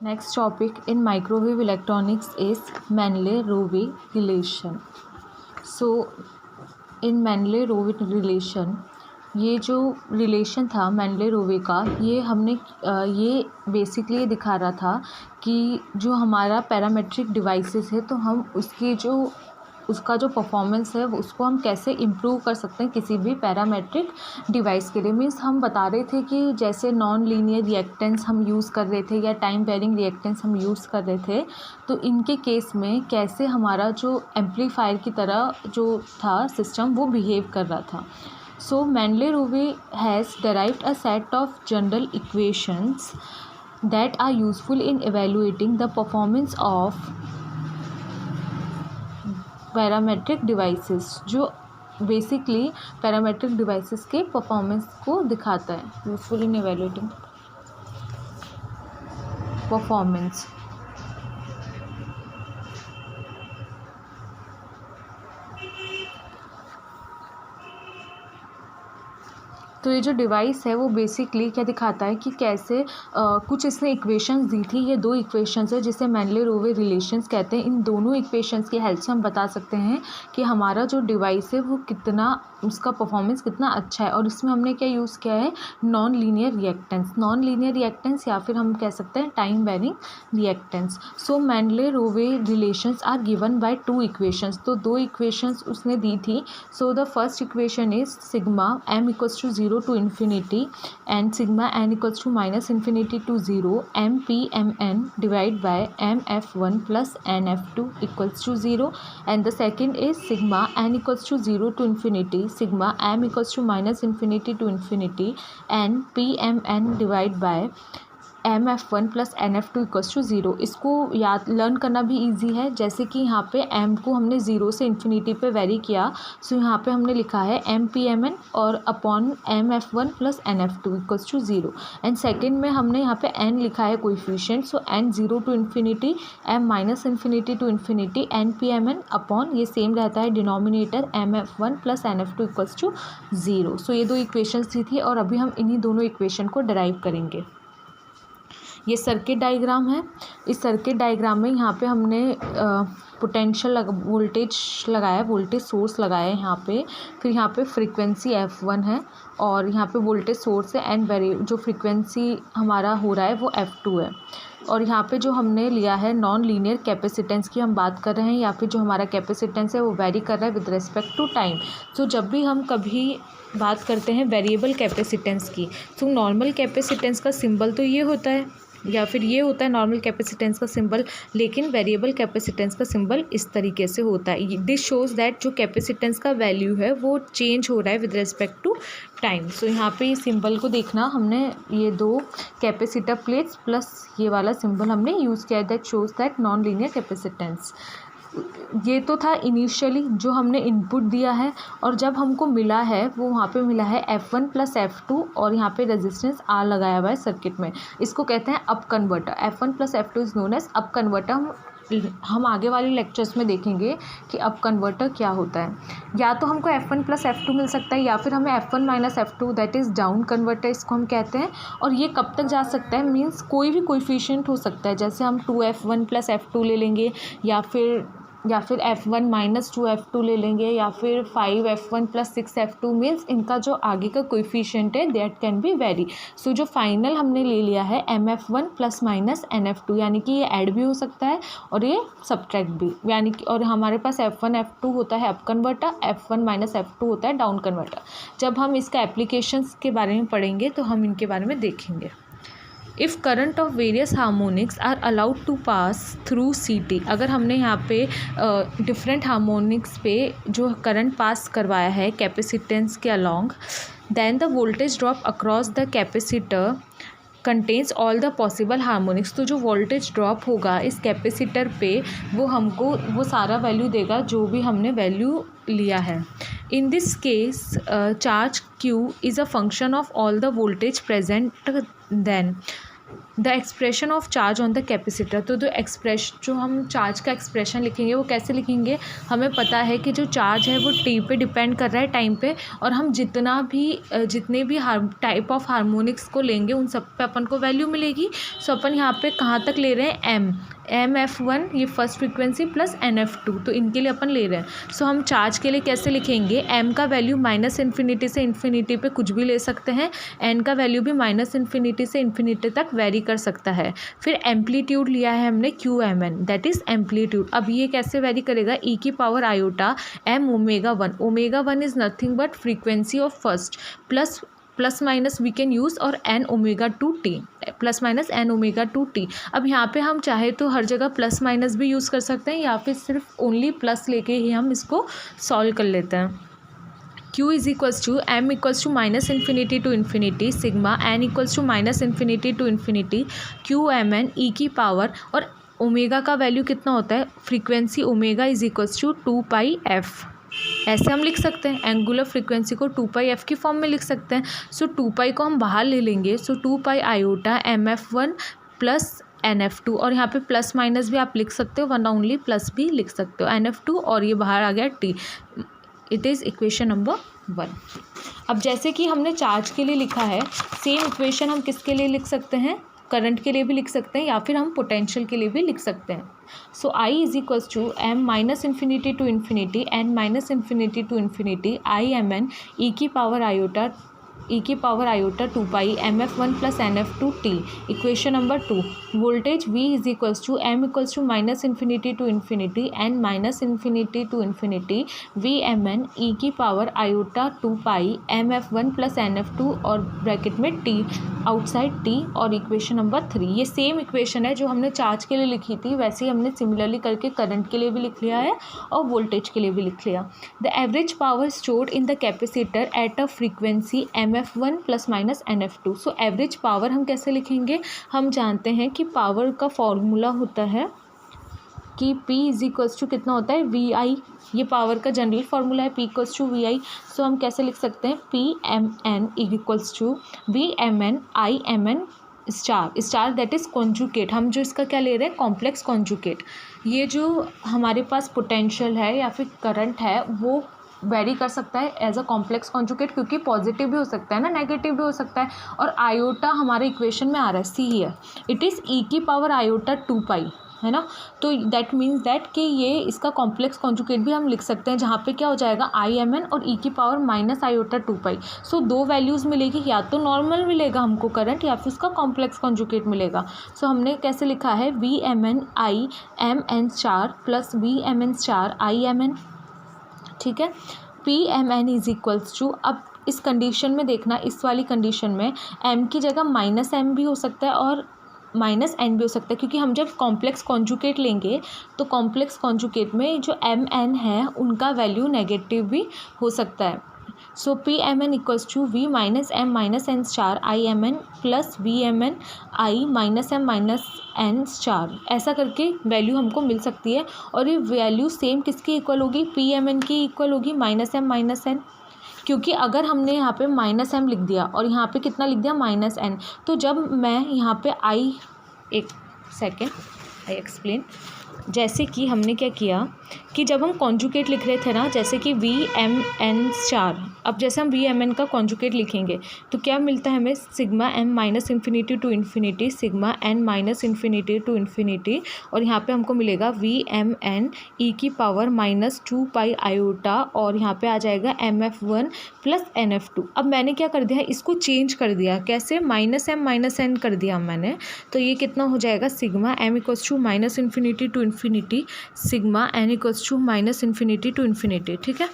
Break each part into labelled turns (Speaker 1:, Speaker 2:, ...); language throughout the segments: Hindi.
Speaker 1: Next topic in microwave electronics is Manley-Rowe relation. So in Manley-Rowe relation, ये जो रिलेशन था मैनले रोवे का, ये बेसिकली दिखा रहा था कि जो हमारा पैरामेट्रिक डिवाइसेस है तो हम उसका जो परफॉर्मेंस है उसको हम कैसे इम्प्रूव कर सकते हैं किसी भी पैरामेट्रिक डिवाइस के लिए। मीन्स हम बता रहे थे कि जैसे नॉन लीनियर रिएक्टेंस हम यूज़ कर रहे थे या टाइम वेरिंग रिएक्टेंस हम यूज़ कर रहे थे, तो इनके केस में कैसे हमारा जो एम्पलीफायर की तरह जो था सिस्टम वो बिहेव कर रहा था। So Manley-Rowe has derived a set of general equations that are useful in evaluating the performance of parametric devices, जो बेसिकली पैरामेट्रिक डिवाइसेस के परफॉर्मेंस को दिखाता है। Useful in evaluating performance. तो ये जो डिवाइस है वो बेसिकली क्या दिखाता है कि कैसे कुछ इसने इक्वेशंस दी थी। ये दो इक्वेशंस है जिसे मैनले-रोवे रिलेशंस कहते हैं। इन दोनों इक्वेशंस की हेल्प से हम बता सकते हैं कि हमारा जो डिवाइस है वो कितना, उसका परफॉर्मेंस कितना अच्छा है। और इसमें हमने क्या यूज़ किया है, नॉन लीनियर रिएक्टेंस या फिर हम कह सकते हैं time varying reactance. So Manley Rowe relations are given by two equations. तो दो इक्वेशंस उसने दी थी। So the first equation is sigma m equals to 0 to infinity and sigma n equals to minus infinity to 0 mpmn divided by mf1 plus nf2 equals to 0. And the second is sigma n equals to 0 to infinity, sigma m equals to minus infinity to infinity and pmn divided by mf1 plus nf2 equals to 0। इसको याद लर्न करना भी इजी है। जैसे कि यहाँ पे m को हमने 0 से इन्फिनिटी पे वेरी किया, सो यहाँ पे हमने लिखा है mpmn और upon mf1 plus nf2 equals to 0। And second में हमने यहाँ पे n लिखा है coefficient, so n 0 to infinity, m minus infinity to infinity, npmn upon ये सेम रहता है denominator mf1 plus nf2 equals to 0। So ये दो इक्वेशंस दी थी और अभी हम इन्हीं दोनों इक्वेशन को डिराइव करेंगे। ये सर्किट डायग्राम है। इस सर्किट डायग्राम में यहाँ पे हमने पोटेंशियल वोल्टेज लगाया, वोल्टेज सोर्स लगाया है यहाँ पे। फिर यहाँ पे फ्रीक्वेंसी f1 है और यहाँ पे वोल्टेज सोर्स है एंड जो फ्रीक्वेंसी हमारा हो रहा है वो f2 है। और यहाँ पे जो हमने लिया है नॉन लीनियर कैपेसिटेंस की हम बात कर रहे हैं, या फिर जो हमारा कैपेसिटेंस है वो वेरी कर रहा है विद रिस्पेक्ट टू टाइम। सो जब भी हम कभी बात करते हैं वेरिएबल कैपेसिटेंस की, तो नॉर्मल कैपेसिटेंस का सिंबल तो ये होता है या फिर ये होता है नॉर्मल कैपेसिटेंस का सिंबल, लेकिन वेरिएबल कैपेसिटेंस का सिंबल इस तरीके से होता है। दिस शोज़ दैट जो कैपेसिटेंस का वैल्यू है वो चेंज हो रहा है विद रिस्पेक्ट टू टाइम। सो यहाँ पे इस सिंबल को देखना, हमने ये दो कैपेसिटर प्लेट्स प्लस ये वाला सिंबल हमने यूज़ किया, that shows that non linear capacitance. ये तो था इनिशियली जो हमने इनपुट दिया है, और जब हमको मिला है वो वहाँ पे मिला है f1 प्लस f2 और यहाँ पे रेजिस्टेंस R लगाया हुआ है सर्किट में। इसको कहते हैं up converter. f1 plus f2 is known as up converter. हम आगे वाले लेक्चर्स में देखेंगे कि अप कन्वर्टर क्या होता है। या तो हमको f1 प्लस f2 मिल सकता है या फिर हमें f1 minus f2 that is down converter इसको हम कहते हैं। और ये कब तक जा सकता है, मीन्स कोई भी कोएफिशिएंट हो सकता है। जैसे हम 2f1 प्लस f2 ले लेंगे या फिर f1 माइनस 2f2 ले लेंगे, या फिर 5f1 प्लस 6f2। मीन्स इनका जो आगे का कोएफिशिएंट है दैट कैन बी वेरी। सो जो फाइनल हमने ले लिया है mf1 प्लस माइनस nf2, यानी कि ये ऐड भी हो सकता है और ये सब्ट्रैक्ट भी, यानी कि और हमारे पास f1 f2 होता है up converter, f1 minus f2 होता है डाउन कन्वर्टर। जब हम इसका एप्लीकेशंस के बारे में पढ़ेंगे तो हम इनके बारे में देखेंगे। If current of various harmonics are allowed to pass through CT, अगर हमने यहाँ पे डिफरेंट हार्मोनिक्स पे जो करंट पास करवाया है कैपेसिटेंस के along, then the voltage drop across the capacitor contains all the possible harmonics. तो जो वोल्टेज ड्रॉप होगा इस कैपेसिटर पे वो हमको वो सारा वैल्यू देगा जो भी हमने वैल्यू लिया है। In this case charge Q is a function of all the voltage present then the expression of charge on the capacitor. तो जो हम चार्ज का एक्सप्रेशन लिखेंगे वो कैसे लिखेंगे, हमें पता है कि जो चार्ज है वो टी पे डिपेंड कर रहा है, टाइम पे, और हम जितने भी टाइप ऑफ हार्मोनिक्स को लेंगे उन सब पे अपन को वैल्यू मिलेगी। सो अपन यहाँ पे कहाँ तक ले रहे हैं, MF1 ये फर्स्ट फ्रीक्वेंसी प्लस NF2, तो इनके लिए अपन ले रहे हैं। सो हम चार्ज के लिए कैसे लिखेंगे, M का वैल्यू -इन्फिनिटी से इन्फिनिटी पे कुछ भी ले सकते हैं, N का वैल्यू भी -इन्फिनिटी से इन्फिनिटी तक वेरी कर सकता है। फिर एम्पलीट्यूड लिया है हमने QMN, दैट इज़ एम्पलीट्यूड। अब ये कैसे वेरी करेगा, e की power iota m omega 1। Omega 1 is nothing but frequency of first, plus minus we can use, और n⍵2t, +-n⍵2t। अब यहाँ पे हम चाहे तो हर जगह प्लस माइनस भी यूज़ कर सकते हैं, या फिर सिर्फ ओनली प्लस लेके ही हम इसको सॉल्व कर लेते हैं। Q is equals to M equals to -infinity to infinity sigma N equals to -infinity to infinity QMN e की पावर, और ओमेगा का वैल्यू कितना होता है, frequency omega is equals to 2πf। ऐसे हम लिख सकते हैं, एंगुलर फ्रीक्वेंसी को 2πf की फॉर्म में लिख सकते हैं। सो 2π को हम बाहर ले लेंगे, सो 2π आयोटा MF1 प्लस NF2, और यहाँ पे प्लस माइनस भी आप लिख सकते हो, वरना ओनली प्लस भी लिख सकते हो, NF2, और ये बाहर आ गया T। It is equation number 1। अब जैसे कि हमने चार्ज के लिए लिखा है, सेम इक्वेशन हम किसके लिए लिख सकते हैं, करंट के लिए भी लिख सकते हैं, या फिर हम पोटेंशियल के लिए भी लिख सकते हैं। So I is equals to M -infinity to infinity N -infinity to infinity IMN e की power iota 2π MF1 plus NF2t। Equation number 2। Voltage V is equals to M equals to -infinity to infinity N -infinity to infinity VMN e की power iota 2π MF1 plus NF2, और ब्रैकेट में T आउटसाइड T, और इक्वेशन नंबर 3। ये सेम इक्वेशन है जो हमने चार्ज के लिए लिखी थी, वैसे ही हमने सिमिलरली करके करंट के लिए भी लिख लिया है और वोल्टेज के लिए भी लिख लिया। The average power stored in the capacitor at a frequency MF1 plus minus NF2। So average power हम कैसे लिखेंगे, हम जानते हैं कि पावर का फॉर्मूला होता है कि P इज इक्वल्स टू कितना होता है, VI। ये पावर का जनरल फार्मूला है, P इक्वल्स टू VI। सो हम कैसे लिख सकते हैं, PMN equals to VMN IMN star that is conjugate. हम जो इसका क्या ले रहे हैं, कॉम्प्लेक्स कॉन्जुगेट। ये जो हमारे पास पोटेंशियल है या फिर करंट है वो वेरी कर सकता है एज अ कॉम्प्लेक्स कॉन्जुगेट, क्योंकि पॉजिटिव भी हो सकता है ना, नेगेटिव भी हो सकता है, और आयोटा हमारे इक्वेशन में आ रहा है, सी ही है, इट इज़ e की पावर आयोटा 2π, है ना। तो दैट मीन्स दैट कि ये इसका कॉम्प्लेक्स कॉन्जुगेट भी हम लिख सकते हैं, जहाँ पे क्या हो जाएगा IMN और e की पावर माइनस आयोटा 2π। सो दो वैल्यूज़ मिलेगी, या तो नॉर्मल मिलेगा हमको करंट, या फिर उसका कॉम्प्लेक्स कॉन्जुगेट मिलेगा। सो हमने कैसे लिखा है, VMN IMN star plus VMN star IMN, ठीक है। PMN इज इक्वल्स टू, अब इस कंडीशन में देखना, इस वाली कंडीशन में M की जगह -M भी हो सकता है और -N भी हो सकता है, क्योंकि हम जब कॉम्प्लेक्स कॉन्जुगेट लेंगे तो कॉम्प्लेक्स कॉन्जुगेट में जो MN है उनका वैल्यू नेगेटिव भी हो सकता है। सो PMN equals to V -M -N star IMN plus VMN I -M -N star, ऐसा करके वैल्यू हमको मिल सकती है। और ये वैल्यू सेम किसकी इक्वल होगी, PMN की इक्वल होगी -M -N, क्योंकि अगर हमने यहाँ पे -M लिख दिया और यहाँ पे कितना लिख दिया, -N, तो जब मैं यहाँ पे एक सेकेंड आई एक्सप्लेन, जैसे कि हमने क्या किया कि जब हम कॉन्जुगेट लिख रहे थे ना, जैसे कि VMN स्टार, अब जैसे हम VMN का कॉन्जुगेट लिखेंगे तो क्या मिलता है हमें, sigma M -infinity to infinity sigma N -infinity to infinity, और यहाँ पे हमको मिलेगा VMN e की पावर -2π आयोटा, और यहाँ पे आ जाएगा MF1 प्लस NF2। अब मैंने क्या कर दिया है, इसको चेंज कर दिया, कैसे, -M -N कर दिया मैंने, तो ये कितना हो जाएगा, sigma M equals to -infinity to infinity sigma N equals to -infinity to infinity, ठीक है।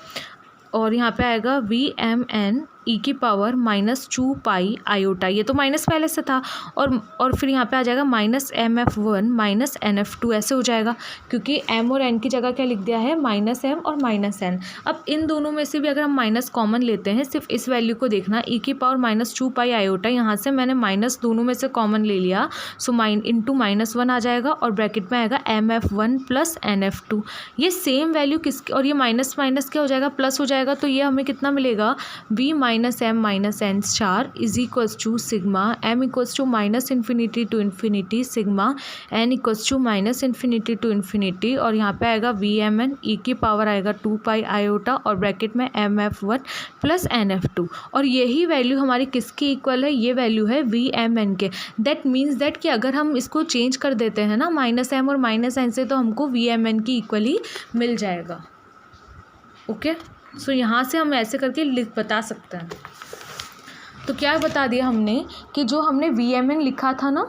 Speaker 1: और यहाँ पे आएगा VMN e की पावर -2π आयोटा, ये तो माइनस पहले से था, और फिर यहाँ पे आ जाएगा -MF1 -NF2, ऐसे हो जाएगा, क्योंकि M और N की जगह क्या लिख दिया है, -M और -N। अब इन दोनों में से भी अगर हम माइनस कॉमन लेते हैं, सिर्फ इस वैल्यू को देखना, e की पावर -2π आयोटा, यहाँ से मैंने माइनस दोनों में से कॉमन ले लिया, सो इंटू -1 आ जाएगा, और ब्रैकेट में आएगा MF1 प्लस NF2। ये सेम वैल्यू किसकी, और ये माइनस माइनस क्या हो जाएगा, प्लस हो जाएगा, तो ये हमें कितना मिलेगा, V minus M minus N star is equals to sigma M equals to minus infinity to infinity sigma N equals to minus infinity to infinity, और यहाँ पे आएगा वी एम एन ई की पावर आएगा 2 पाई आयोटा और ब्रैकेट में M F one plus N F two, और यही वैल्यू हमारी किसकी इक्वल है, ये वैल्यू है वी एम एन के। दैट मीन्स दैट कि अगर हम इसको चेंज कर देते हैं ना माइनस एम और माइनस एन से, तो हमको वी एम एन की इक्वल ही मिल जाएगा। ओके, सो यहाँ से हम ऐसे करके बता सकते हैं। तो क्या बता दिया हमने कि जो हमने वी एम एन लिखा था ना,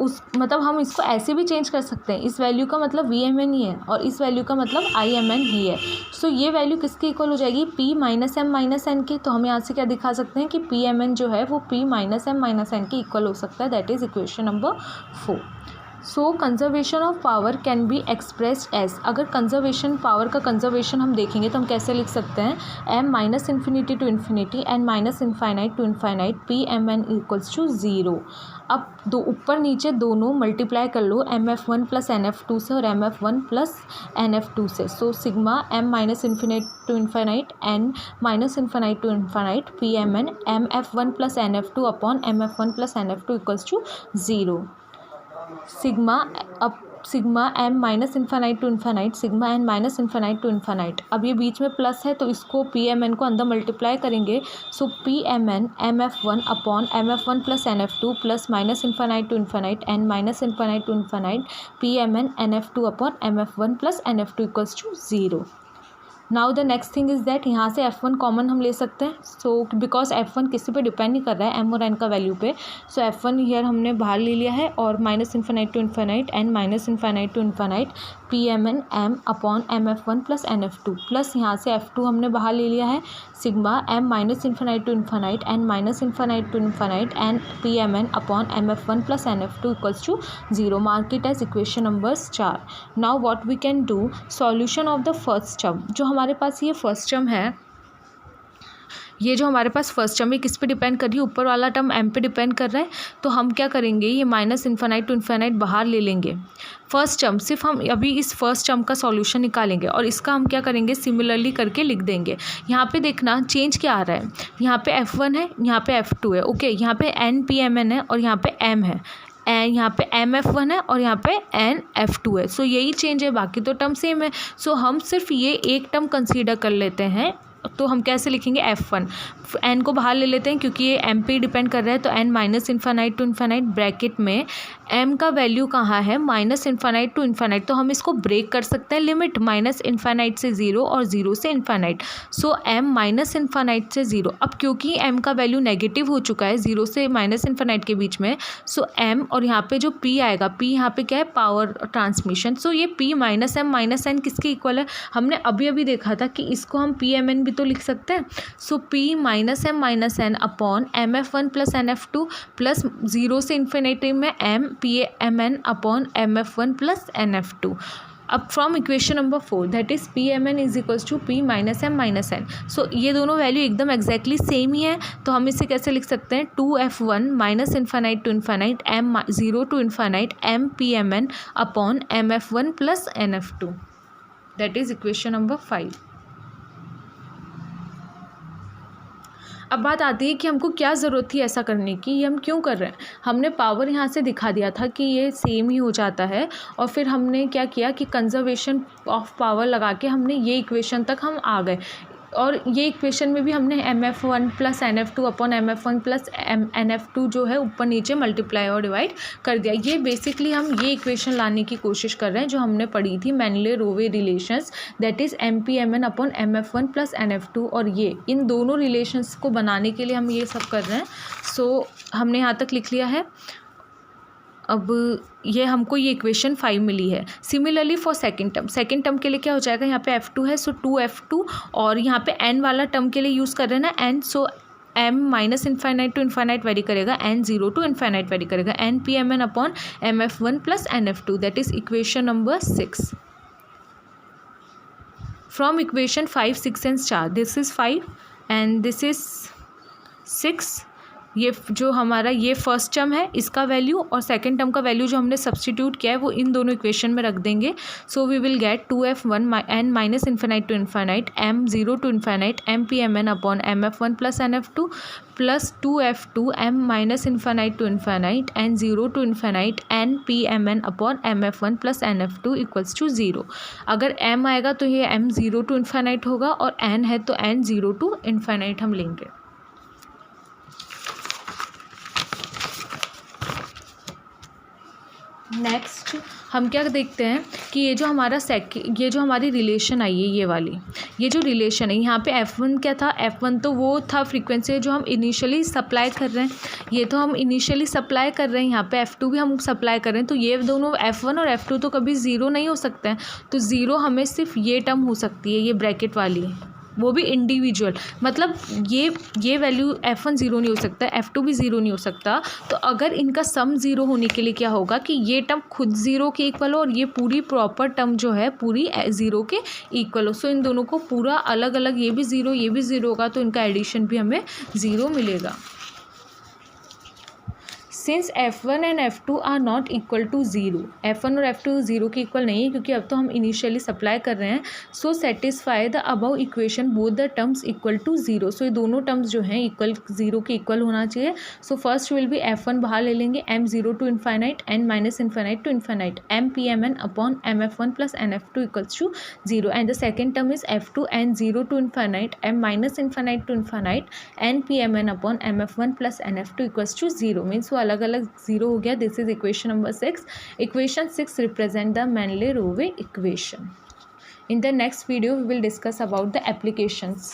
Speaker 1: उस मतलब हम इसको ऐसे भी चेंज कर सकते हैं, इस वैल्यू का मतलब वी एम एन ही है और इस वैल्यू का मतलब आई एम एन ही है। सो ये वैल्यू किसकी इक्वल हो जाएगी, P minus M minus N के। तो हम यहाँ से क्या दिखा सकते हैं कि पी एम एन जो है वो P minus M minus N के इक्वल हो सकता है। That is equation number 4। So conservation of power can be expressed as, अगर कंजर्वेशन पावर का कंजर्वेशन हम देखेंगे तो हम कैसे लिख सकते हैं, M minus infinity to infinity and minus infinite to infinite P M N equals to 0। अब दो ऊपर नीचे दोनों मल्टीप्लाई कर लो M F one plus N F two से और M F one plus N F two से। So sigma M minus infinite to infinite N minus infinite to infinite P M F one plus N F two upon M F one plus N F two equals to 0। Sigma M minus infinite to infinite sigma N minus infinite to infinite. अब ये बीच में प्लस है तो इसको पी एम एन को अंदर मल्टीप्लाई करेंगे। So P M M F one upon M F one plus N F two plus minus infinite to infinite N minus infinite to infinite P M N F two upon M F one plus N F two equals to 0। Now the next thing is that यहाँ से F1 कॉमन हम ले सकते हैं। सो बिकॉज F1 किसी पे डिपेंड नहीं कर रहा है, M और N का वैल्यू पे। सो F1 हीयर हमने बाहर ले लिया है और minus infinite to infinite N minus infinite to infinite P M N M upon M F one plus N F two plus यहाँ से F2 हमने बाहर ले लिया है sigma M minus infinite to infinite N minus infinite to infinite N P M N upon M F one plus N F two equals to 0। Mark it as equation number 4। Now what we can do, solution of the first term. जो हमारे पास ये फर्स्ट टर्म है, ये जो हमारे पास फर्स्ट टर्म है किस पे डिपेंड कर रही है, ऊपर वाला टर्म m पे डिपेंड कर रहा है। तो हम क्या करेंगे, ये माइनस इन्फानाइट टू इन्फानाइट बाहर ले लेंगे। फर्स्ट टर्म सिर्फ हम अभी इस फर्स्ट टर्म का सॉल्यूशन निकालेंगे और इसका हम क्या करेंगे, सिमिलरली करके लिख देंगे। यहाँ पे देखना चेंज क्या आ रहा है, यहाँ पे F1 है, यहाँ पे F2 है। ओके, यहाँ पे एन पी एम एन है और यहाँ पे m है, एन यहाँ पे एम एफ वन है और यहाँ पे एन एफ टू है। सो यही चेंज है, बाकी तो टर्म सेम है। सो हम सिर्फ ये एक टर्म कंसीडर कर लेते हैं। तो हम कैसे लिखेंगे, F1 n को बाहर ले लेते हैं क्योंकि ये m पे डिपेंड कर रहा है। तो n minus infinite to infinite bracket में m का वैल्यू कहाँ है, माइनस इन्फानाइट टू इन्फानाइट। तो हम इसको ब्रेक कर सकते हैं, लिमिट माइनस इन्फानाइट से 0 और 0 से इन्फानाइट। सो m माइनस इन्फानाइट से 0। अब क्योंकि m का वैल्यू नेगेटिव हो चुका है 0 से माइनस इन्फानाइट के बीच में, सो m और यहाँ पे जो p आएगा, p यहाँ पे क्या है, पावर ट्रांसमिशन। सो ये p minus M minus N किसके इक्वल है, हमने अभी अभी देखा था कि इसको हम पी एम एन भी तो लिख सकते हैं। So p minus M minus N upon M F one plus N F two plus 0 से इन्फिनिटी में m P M N upon M F one plus N F two. अब from equation number 4 that is P M N is equals to P minus M minus N. So ये दोनों वैल्यू एकदम एग्जैक्टली सेम ही है। तो हम इसे कैसे लिख सकते हैं, 2f1 minus infinite to infinite M 0 to infinite M P M N upon M F one plus N F two. That is equation number 5। अब बात आती है कि हमको क्या ज़रूरत थी ऐसा करने की, ये हम क्यों कर रहे हैं। हमने पावर यहाँ से दिखा दिया था कि ये सेम ही हो जाता है और फिर हमने क्या किया कि कंजर्वेशन ऑफ पावर लगा के हमने ये इक्वेशन तक हम आ गए। और ये इक्वेशन में भी हमने M F one plus N F two upon M F one plus N F two जो है ऊपर नीचे मल्टीप्लाई और डिवाइड कर दिया। ये बेसिकली हम ये इक्वेशन लाने की कोशिश कर रहे हैं जो हमने पढ़ी थी Manley Rowe relations, that is M P M N upon M F one plus N F two. और ये इन दोनों रिलेशंस को बनाने के लिए हम ये सब कर रहे हैं। सो हमने यहाँ तक लिख लिया है। अब ये हमको ये इक्वेशन 5 मिली है। सिमिलरली फॉर सेकंड टर्म के लिए क्या हो जाएगा, यहाँ पे F2 है, सो 2F2 और यहाँ पे n वाला टर्म के लिए यूज़ कर रहे हैं ना n, so m minus infinite to infinite vary करेगा, n 0 टू इन्फाइनाइट वेरी करेगा, n P M N upon M F one plus N F two. That is equation number 6। From equation 5, 6 and 4, this is 5 and this is 6 ये जो हमारा ये फर्स्ट टर्म है इसका वैल्यू और सेकंड टर्म का वैल्यू जो हमने सब्स्टिट्यूट किया है वो इन दोनों इक्वेशन में रख देंगे. So we will get 2f1 n minus infinite to infinite m0 to infinite m(pmn) upon mf1 plus nf2 plus 2f2 m minus infinite to infinite n0 to infinite n(pmn) upon mf1 plus nf2 equals to 0. अगर m आएगा तो ये m0 टू इन्फिनाइट होगा और n है तो n0 टू इन्फिनाइट हम लेंगे. नेक्स्ट हम क्या देखते हैं कि ये जो हमारी रिलेशन आई है ये जो रिलेशन है यहाँ पे f1 क्या था. f1 तो वो था फ्रीक्वेंसी जो हम इनिशियली सप्लाई कर रहे हैं. ये तो हम इनिशियली सप्लाई कर रहे हैं. यहाँ पे f2 भी हम सप्लाई कर रहे हैं. तो ये दोनों f1 और f2 तो कभी ज़ीरो नहीं हो सकते हैं. तो ज़ीरो हमें सिर्फ ये टर्म हो सकती है, ये ब्रैकेट वाली, वो भी इंडिविजुअल. मतलब ये वैल्यू f1 ज़ीरो नहीं हो सकता, f2 भी ज़ीरो नहीं हो सकता. तो अगर इनका सम ज़ीरो होने के लिए क्या होगा कि ये टर्म खुद ज़ीरो के इक्वल हो और ये पूरी प्रॉपर टर्म जो है पूरी ज़ीरो के इक्वल हो. सो इन दोनों को पूरा अलग अलग, ये भी ज़ीरो होगा तो इनका एडिशन भी हमें ज़ीरो मिलेगा. Since f1 and f2 are not equal to zero, f1 और f2 ज़ीरो के इक्वल नहीं है क्योंकि अब तो हम इनिशियली सप्लाई कर रहे हैं. So satisfy the above equation both the terms equal to zero. So ये दोनों टर्म्स जो हैं इक्वल, ज़ीरो के इक्वल होना चाहिए. So first will be f1 बाहर ले लेंगे, m0 to infinite n minus infinite to infinite m(pmn) upon mf1 plus nf2 equals to zero. And the second term is f2 n0 to infinite m minus infinite to infinite n(pmn) upon mf1 plus nf2 equals to zero. Means वो अलग अलग ज़ीरो हो गया. This is equation number 6. Equation 6 represent the Manley-Rowe equation. In the next video we will discuss about the applications.